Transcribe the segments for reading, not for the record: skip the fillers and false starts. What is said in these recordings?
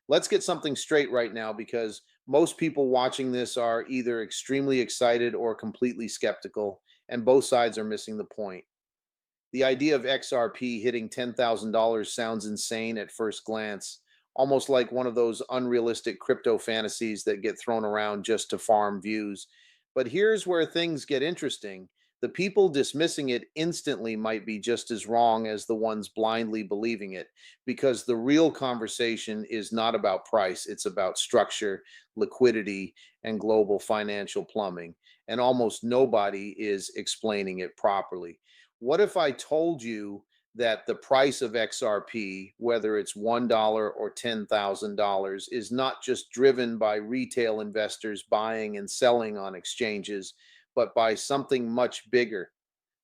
Let's get something straight right now because most people watching this are either extremely excited or completely skeptical, and both sides are missing the point. The idea of XRP hitting $10,000 sounds insane at first glance, almost like one of those unrealistic crypto fantasies that get thrown around just to farm views. But here's where things get interesting. The people dismissing it instantly might be just as wrong as the ones blindly believing it, because the real conversation is not about price, it's about structure, liquidity, and global financial plumbing. And almost nobody is explaining it properly. What if I told you that the price of XRP, whether it's $1 or $10,000, is not just driven by retail investors buying and selling on exchanges, but by something much bigger,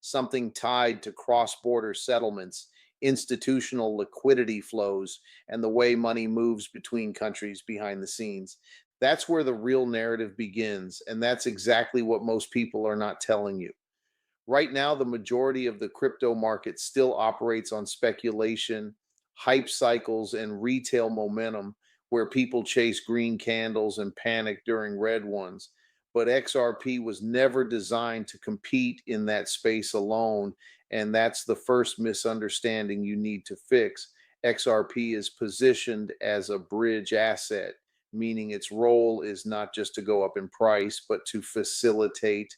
something tied to cross border settlements, institutional liquidity flows, and the way money moves between countries behind the scenes? That's where the real narrative begins. And that's exactly what most people are not telling you. Right now, the majority of the crypto market still operates on speculation, hype cycles, and retail momentum, where people chase green candles and panic during red ones. But XRP was never designed to compete in that space alone. And that's the first misunderstanding you need to fix. XRP is positioned as a bridge asset, meaning its role is not just to go up in price, but to facilitate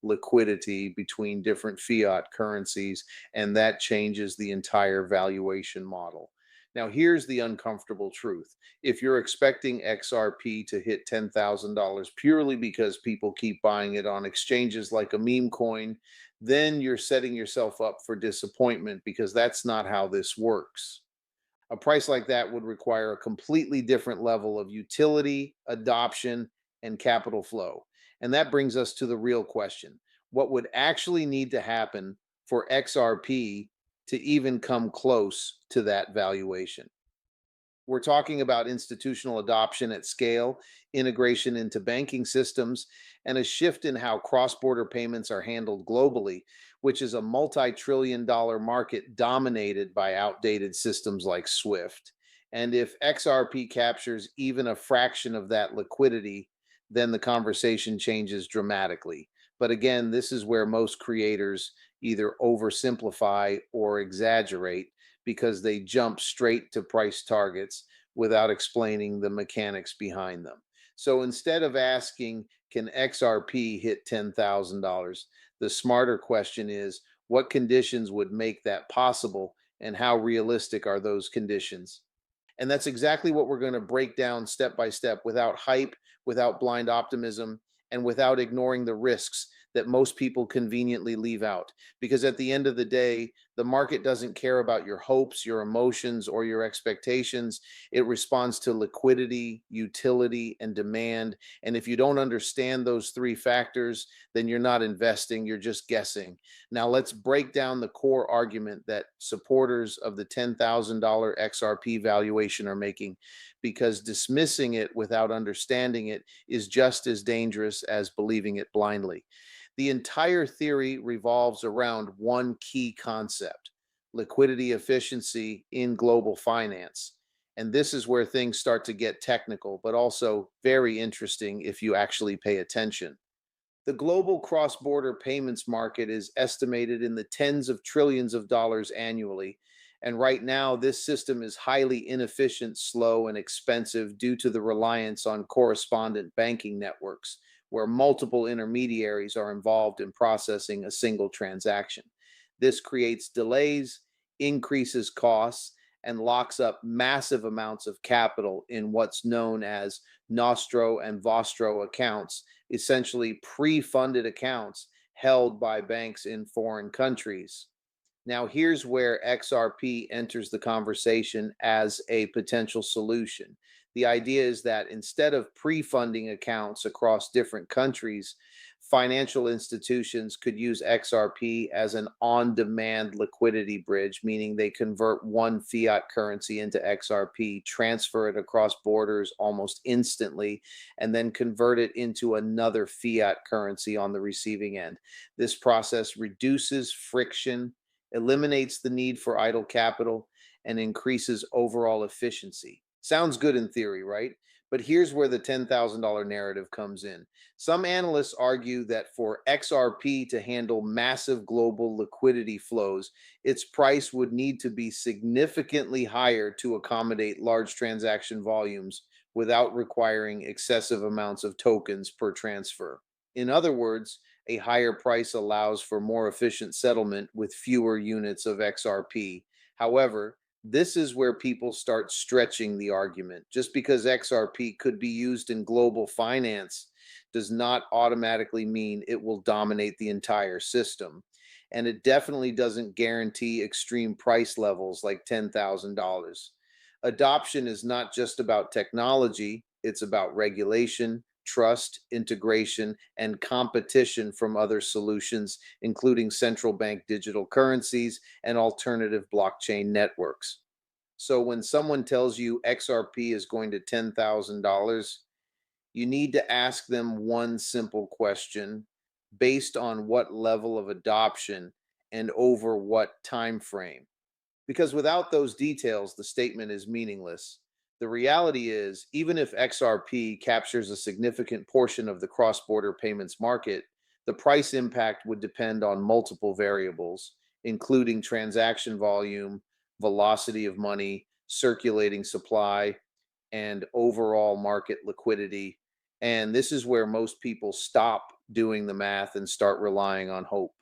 liquidity between different fiat currencies, and that changes the entire valuation model. Now, here's the uncomfortable truth. If you're expecting XRP to hit $10,000 purely because people keep buying it on exchanges like a meme coin, then you're setting yourself up for disappointment because that's not how this works. A price like that would require a completely different level of utility, adoption, and capital flow. And that brings us to the real question. What would actually need to happen for XRP to even come close to that valuation? We're talking about institutional adoption at scale, integration into banking systems, and a shift in how cross border payments are handled globally, which is a multi trillion-dollar market dominated by outdated systems like SWIFT. And if XRP captures even a fraction of that liquidity, then the conversation changes dramatically. But again, this is where most creators either oversimplify or exaggerate because they jump straight to price targets without explaining the mechanics behind them. So instead of asking, can XRP hit $10,000? The smarter question is, what conditions would make that possible and how realistic are those conditions? And that's exactly what we're going to break down step by step without hype, without blind optimism, and without ignoring the risks that most people conveniently leave out. Because at the end of the day, the market doesn't care about your hopes, your emotions, or your expectations. It responds to liquidity, utility, and demand. And if you don't understand those three factors, then you're not investing, you're just guessing. Now, let's break down the core argument that supporters of the $10,000 XRP valuation are making, because dismissing it without understanding it is just as dangerous as believing it blindly. The entire theory revolves around one key concept: liquidity efficiency in global finance. And this is where things start to get technical, but also very interesting if you actually pay attention. The global cross border payments market is estimated in the tens of trillions of dollars annually. And right now, this system is highly inefficient, slow, and expensive due to the reliance on correspondent banking networks, where multiple intermediaries are involved in processing a single transaction. This creates delays, increases costs, and locks up massive amounts of capital in what's known as nostro and vostro accounts, essentially pre-funded accounts held by banks in foreign countries. Now, here's where XRP enters the conversation as a potential solution. The idea is that instead of pre funding accounts across different countries, financial institutions could use XRP as an on demand liquidity bridge, meaning they convert one fiat currency into XRP, transfer it across borders almost instantly, and then convert it into another fiat currency on the receiving end. This process reduces friction, eliminates the need for idle capital, and increases overall efficiency. Sounds good in theory, right? But here's where the $10,000 narrative comes in. Some analysts argue that for XRP to handle massive global liquidity flows, its price would need to be significantly higher to accommodate large transaction volumes without requiring excessive amounts of tokens per transfer. In other words, a higher price allows for more efficient settlement with fewer units of XRP. However, this is where people start stretching the argument. Just because XRP could be used in global finance does not automatically mean it will dominate the entire system. And it definitely doesn't guarantee extreme price levels like $10,000. Adoption is not just about technology, it's about regulation, trust, integration, and competition from other solutions, including central bank digital currencies and alternative blockchain networks. So when someone tells you XRP is going to $10,000, you need to ask them one simple question: based on what level of adoption and over what time frame? Because without those details, the statement is meaningless. The reality is, even if XRP captures a significant portion of the cross border payments market, the price impact would depend on multiple variables, including transaction volume, velocity of money, circulating supply, and overall market liquidity. And this is where most people stop doing the math and start relying on hope.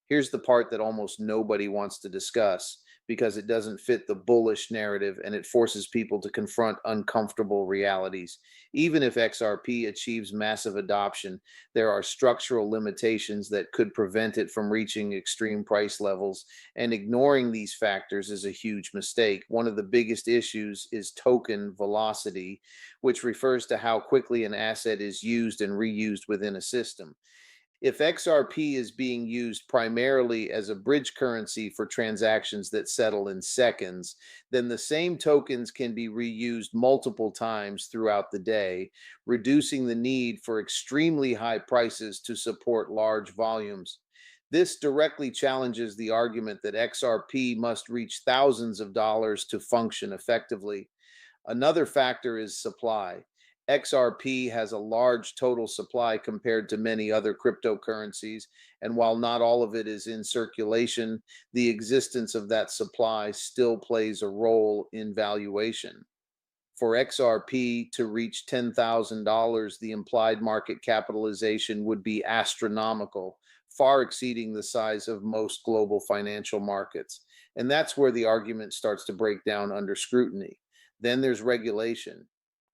Here's the part that almost nobody wants to discuss because it doesn't fit the bullish narrative and it forces people to confront uncomfortable realities. Even if XRP achieves massive adoption, there are structural limitations that could prevent it from reaching extreme price levels, and ignoring these factors is a huge mistake. One of the biggest issues is token velocity, which refers to how quickly an asset is used and reused within a system. If XRP is being used primarily as a bridge currency for transactions that settle in seconds, then the same tokens can be reused multiple times throughout the day, reducing the need for extremely high prices to support large volumes. This directly challenges the argument that XRP must reach thousands of dollars to function effectively. Another factor is supply. XRP has a large total supply compared to many other cryptocurrencies, and while not all of it is in circulation, the existence of that supply still plays a role in valuation. For XRP to reach $10,000, the implied market capitalization would be astronomical, far exceeding the size of most global financial markets. And that's where the argument starts to break down under scrutiny. Then there's regulation.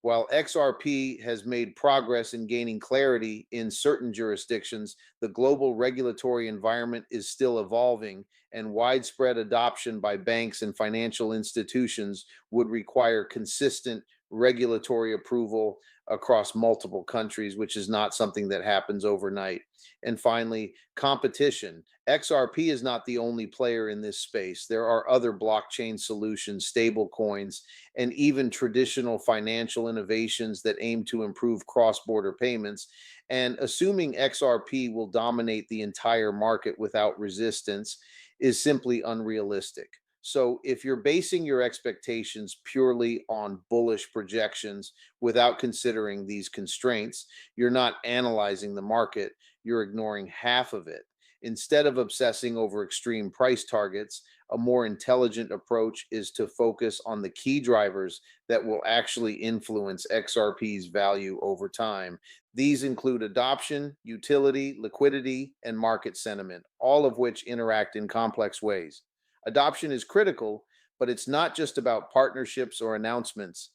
While XRP has made progress in gaining clarity in certain jurisdictions, the global regulatory environment is still evolving, and widespread adoption by banks and financial institutions would require consistent regulatory approval across multiple countries, which is not something that happens overnight. And finally, competition. XRP is not the only player in this space. There are other blockchain solutions, stable coins, and even traditional financial innovations that aim to improve cross border payments. And assuming XRP will dominate the entire market without resistance is simply unrealistic. So, if you're basing your expectations purely on bullish projections without considering these constraints, you're not analyzing the market, you're ignoring half of it. Instead of obsessing over extreme price targets, a more intelligent approach is to focus on the key drivers that will actually influence XRP's value over time. These include adoption, utility, liquidity, and market sentiment, all of which interact in complex ways. Adoption is critical, but it's not just about partnerships or announcements,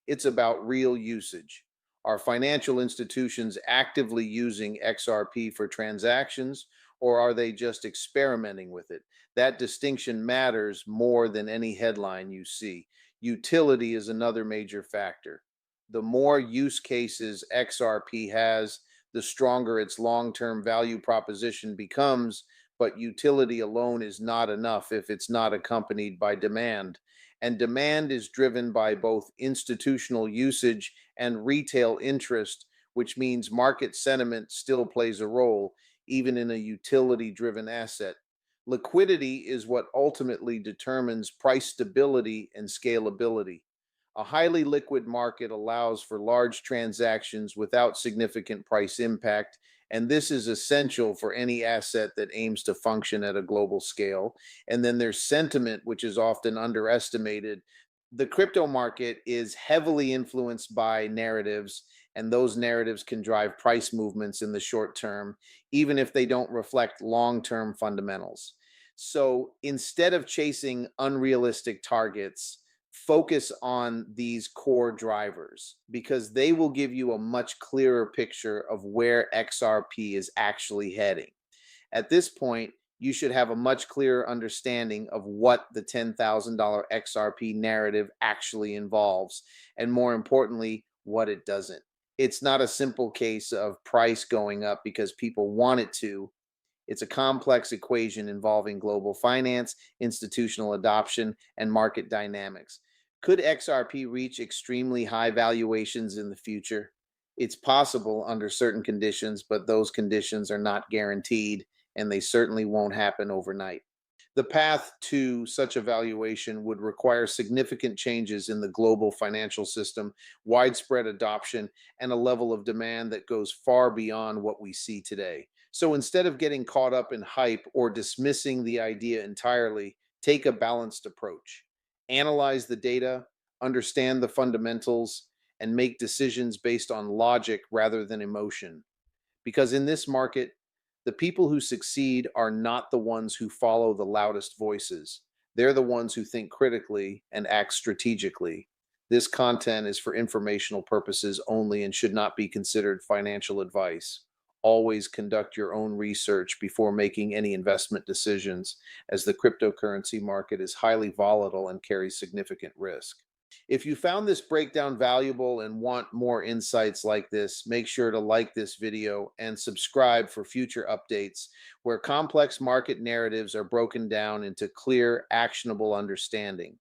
it's about real usage. Are financial institutions actively using XRP for transactions, or are they just experimenting with it? That distinction matters more than any headline you see. Utility is another major factor. The more use cases XRP has, the stronger its long term value proposition becomes, but utility alone is not enough if it's not accompanied by demand. And demand is driven by both institutional usage and retail interest, which means market sentiment still plays a role, even in a utility driven asset. Liquidity is what ultimately determines price stability and scalability. A highly liquid market allows for large transactions without significant price impact, and this is essential for any asset that aims to function at a global scale. And then there's sentiment, which is often underestimated. The crypto market is heavily influenced by narratives, and those narratives can drive price movements in the short term, even if they don't reflect long term fundamentals. So instead of chasing unrealistic targets, focus on these core drivers because they will give you a much clearer picture of where XRP is actually heading. At this point, you should have a much clearer understanding of what the $10,000 XRP narrative actually involves, and more importantly, what it doesn't. It's not a simple case of price going up because people want it to. It's a complex equation involving global finance, institutional adoption, and market dynamics. Could XRP reach extremely high valuations in the future? It's possible under certain conditions, but those conditions are not guaranteed, and they certainly won't happen overnight. The path to such a valuation would require significant changes in the global financial system, widespread adoption, and a level of demand that goes far beyond what we see today. So instead of getting caught up in hype or dismissing the idea entirely, take a balanced approach. Analyze the data, understand the fundamentals, and make decisions based on logic rather than emotion. Because in this market, the people who succeed are not the ones who follow the loudest voices. They're the ones who think critically and act strategically. This content is for informational purposes only and should not be considered financial advice. Always conduct your own research before making any investment decisions, as the cryptocurrency market is highly volatile and carries significant risk. If you found this breakdown valuable and want more insights like this, make sure to like this video and subscribe for future updates where complex market narratives are broken down into clear, actionable understanding.